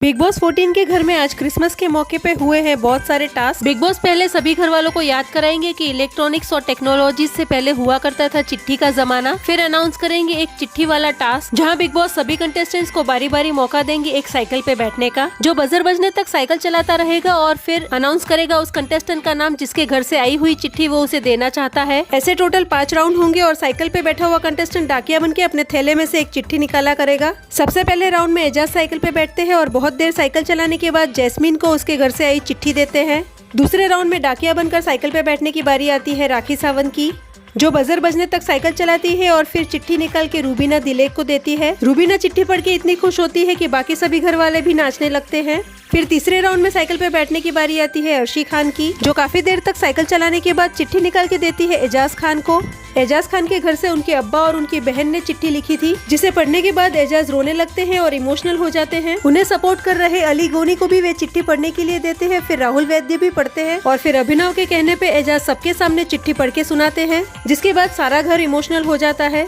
Big boss 14 के घर में आज क्रिसमस के मौके पे हुए हैं बहुत सारे टास्क। बिग बॉस पहले सभी घर वालों को याद कराएंगे कि इलेक्ट्रॉनिक्स और टेक्नोलॉजी से पहले हुआ करता था चिट्ठी का जमाना। फिर अनाउंस करेंगे एक चिट्ठी वाला टास्क जहां बिग बॉस सभी कंटेस्टेंट्स को बारी बारी मौका देंगे एक साइकिल पे बैठने का, जो बजर बजने तक साइकिल चलाता रहेगा और फिर अनाउंस करेगा उस कंटेस्टेंट का नाम जिसके घर से आई हुई चिट्ठी वो उसे देना चाहता है। ऐसे टोटल 5 राउंड होंगे और साइकिल पे बैठा हुआ कंटेस्टेंट डाकिया बन के अपने थैले में से एक चिट्ठी निकाला करेगा। सबसे पहले राउंड में एजाज साइकिल पे बैठते हैं और बहुत देर साइकिल चलाने के बाद जैस्मीन को उसके घर से आई चिट्ठी देते हैं। दूसरे राउंड में डाकिया बनकर साइकिल पे बैठने की बारी आती है राखी सावंत की, जो बजर बजने तक साइकिल चलाती है और फिर चिट्ठी निकाल के रूबीना दिलेक को देती है। रूबीना चिट्ठी पढ़ के इतनी खुश होती है कि बाकी सभी घर वाले भी नाचने लगते हैं। फिर तीसरे राउंड में साइकिल पे बैठने की बारी आती है अर्शी खान की, जो काफी देर तक साइकिल चलाने के बाद चिट्ठी निकाल के देती है एजाज खान को। एजाज खान के घर से उनके अब्बा और उनकी बहन ने चिट्ठी लिखी थी, जिसे पढ़ने के बाद एजाज रोने लगते हैं और इमोशनल हो जाते हैं। उन्हें सपोर्ट कर रहे अली गोनी को भी वे चिट्ठी पढ़ने के लिए देते हैं। फिर राहुल वैद्य भी पढ़ते हैं और फिर अभिनव के कहने पे एजाज सबके सामने चिट्ठी पढ़ के सुनाते हैं, जिसके बाद सारा घर इमोशनल हो जाता है।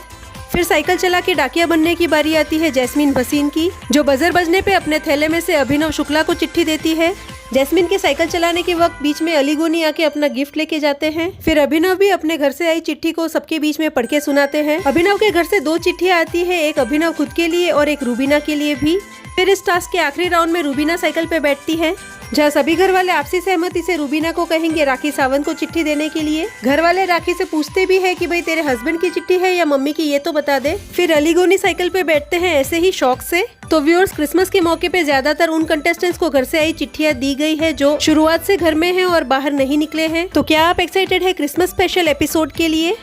फिर साइकिल चला के डाकिया बनने की बारी आती है जैस्मीन भसीन की, जो बजर बजने पे अपने थैले में से अभिनव शुक्ला को चिट्ठी देती है। जैस्मीन के साइकिल चलाने के वक्त बीच में अली गोनी आके अपना गिफ्ट लेके जाते हैं। फिर अभिनव भी अपने घर से आई चिट्ठी को सबके बीच में पढ़ के सुनाते हैं। अभिनव के घर से 2 चिट्ठियां आती है, एक अभिनव खुद के लिए और एक रूबीना के लिए भी। फिर इस टास्क के आखिरी राउंड में रूबीना साइकिल पे बैठती है, जहाँ सभी घर वाले आपसी सहमति से रूबीना को कहेंगे राखी सावंत को चिट्ठी देने के लिए। घर वाले राखी से पूछते भी है कि भाई तेरे हस्बैंड की चिट्ठी है या मम्मी की, ये तो बता दे। फिर अली गोनी साइकिल पे बैठते हैं ऐसे ही शौक से। तो व्यूअर्स, क्रिसमस के मौके पे ज्यादातर उन कंटेस्टेंट्स को घर से आई चिट्ठियां दी गई है जो शुरुआत से घर में हैं और बाहर नहीं निकले हैं। तो क्या आप एक्साइटेड है क्रिसमस स्पेशल एपिसोड के लिए?